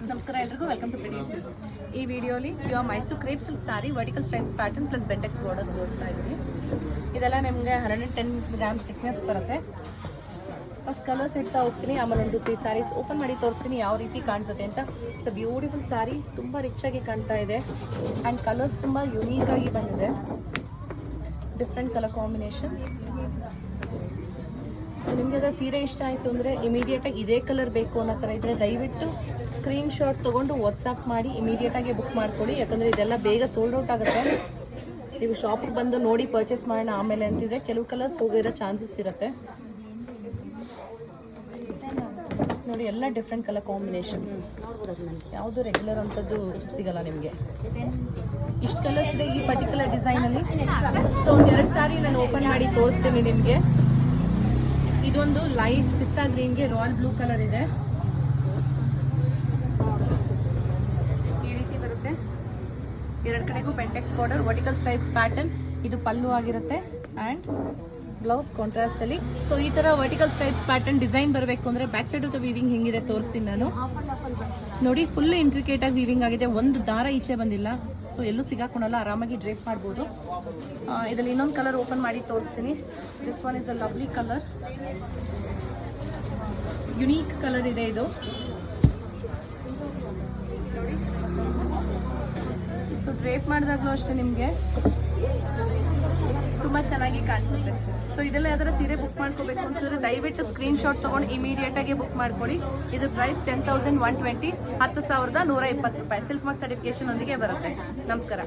ನಮಸ್ಕಾರ ಎಲ್ರಿಗೂ, welcome to PD silks. ಈ ವಿಡಿಯೋಲಿ pure Mysore crepe silk sari vertical stripes pattern plus Bentex borders ತೋರಿಸ್ತಾ ಇದ್ದೀನಿ. ಇದೆಲ್ಲ ನಿಮಗೆ 110 ಗ್ರಾಮ್ಸ್ ಥಿಕ್ನೆಸ್ ಬರುತ್ತೆ. ಫಸ್ಟ್ ಕಲರ್ಸ್ ಇಡ್ತಾ ಹೋಗ್ತೀನಿ, ಆಮೇಲೆ 1-2-3 ಸ್ಯಾರೀಸ್ ಓಪನ್ ಮಾಡಿ ತೋರಿಸ್ತೀನಿ ಯಾವ ರೀತಿ ಕಾಣಿಸುತ್ತೆ ಅಂತ. ಇಟ್ಸ್ ಅ ಬ್ಯೂಟಿಫುಲ್ ಸ್ಯಾರಿ, ತುಂಬ ರಿಚ್ ಆಗಿ ಕಾಣ್ತಾ ಇದೆ ಆ್ಯಂಡ್ ಕಲರ್ಸ್ ತುಂಬ ಯುನೀಕ್ ಆಗಿ ಬಂದಿದೆ. Different colour combinations. ಸೊ ನಿಮಗೆ ಅದರ ಸೀರೆ ಇಷ್ಟ ಆಯಿತು ಅಂದರೆ ಇಮಿಡಿಯೇಟಾಗಿ ಇದೇ ಕಲರ್ ಬೇಕು ಅನ್ನೋ ಥರ ಇದ್ದರೆ ದಯವಿಟ್ಟು ಸ್ಕ್ರೀನ್ ಶಾಟ್ ತೊಗೊಂಡು ವಾಟ್ಸಪ್ ಮಾಡಿ ಇಮಿಡಿಯೇಟಾಗಿ ಬುಕ್ ಮಾಡ್ಕೊಳ್ಳಿ. ಯಾಕಂದರೆ ಇದೆಲ್ಲ ಬೇಗ ಸೋಲ್ಡ್ ಔಟ್ ಆಗುತ್ತೆ. ನೀವು ಶಾಪಿಗೆ ಬಂದು ನೋಡಿ ಪರ್ಚೇಸ್ ಮಾಡೋಣ ಆಮೇಲೆ ಅಂತಿದ್ರೆ ಕೆಲವು ಕಲರ್ಸ್ ಹೋಗಿರೋ ಚಾನ್ಸಸ್ ಇರುತ್ತೆ. ನೋಡಿ, ಎಲ್ಲ ಡಿಫ್ರೆಂಟ್ ಕಲರ್ ಕಾಂಬಿನೇಷನ್ಸ್, ಯಾವುದು ರೆಗ್ಯುಲರ್ ಅಂಥದ್ದು ಸಿಗಲ್ಲ ನಿಮಗೆ. ಇಷ್ಟು ಕಲರ್ಸ್ ಇದೆ ಈ ಪರ್ಟಿಕ್ಯುಲರ್ ಡಿಸೈನಲ್ಲಿ. ಸೊ ಒಂದು 2 ಸಾರಿ ನಾನು ಓಪನ್ ಮಾಡಿ ತೋರಿಸ್ತೀನಿ ನಿಮಗೆ. ಇದೊಂದು ಲೈಟ್ ಪಿಸ್ತಾ ಗ್ರೀನ್ಗೆ ರಾಯಲ್ ಬ್ಲೂ ಕಲರ್ ಇದೆ. ಈ ರೀತಿ ಬರುತ್ತೆ. 2 ಕಡೆಗೂ Bentex border, vertical stripes pattern. ಇದು ಪಲ್ಲು ಆಗಿರುತ್ತೆ ಆ್ಯಂಡ್ ಬ್ಲೌಸ್ ಕಾಂಟ್ರಾಸ್ಟ್ ಅಲ್ಲಿ. ಸೊ ಈ ತರ ವರ್ಟಿಕಲ್ ಸ್ಟ್ರೈಪ್ಸ್ ಪ್ಯಾಟರ್ನ್ ಡಿಸೈನ್ ಬರಬೇಕು ಅಂದ್ರೆ back side of the weaving ಹೆಂಗಿದೆ ತೋರಿಸ್ತೀನಿ ನಾನು. ನೋಡಿ, ಫುಲ್ ಇಂಟ್ರಿಕೇಟ್ ಆಗಿ ವೀವಿಂಗ್ ಆಗಿದೆ, ಒಂದು ದಾರ ಈಚೆ ಬಂದಿಲ್ಲ. ಸೊ ಎಲ್ಲೂ ಸಿಗಾಕೊಳಲ್ಲ, ಆರಾಮಾಗಿ ಡ್ರೇಪ್ ಮಾಡ್ಬೋದು. ಇದರಲ್ಲಿ ಇನ್ನೊಂದು ಕಲರ್ ಓಪನ್ ಮಾಡಿ ತೋರಿಸ್ತೀನಿ. This one is a lovely colour, unique colour ಇದೆ ಇದು. ಸೊ ಡ್ರೇಪ್ ಮಾಡಿದಾಗಲೂ ಅಷ್ಟೇ ನಿಮಗೆ ತುಂಬ ಚೆನ್ನಾಗಿ ಕಾಣಿಸುತ್ತೆ. ಸೊ ಇದೆಲ್ಲ ಯಾವ್ದಾರ ಸೀರೆ ಬುಕ್ ಮಾಡ್ಕೋಬೇಕು ಅನ್ಸಿದ್ರೆ ದಯವಿಟ್ಟು ಸ್ಕ್ರೀನ್ ಶಾಟ್ ತೊಗೊಂಡು ಇಮಿಡಿಯೇಟ್ ಆಗಿ ಬುಕ್ ಮಾಡ್ಕೊಳ್ಳಿ. ಇದು ಪ್ರೈಸ್ 10,120, 10,120 ರೂಪಾಯಿ. ಸಿಲ್ಕ್ ಮಾರ್ಕ್ ಸರ್ಟಿಫಿಕೇಶನ್ ಒಂದಿಗೆ ಬರುತ್ತೆ. ನಮಸ್ಕಾರ.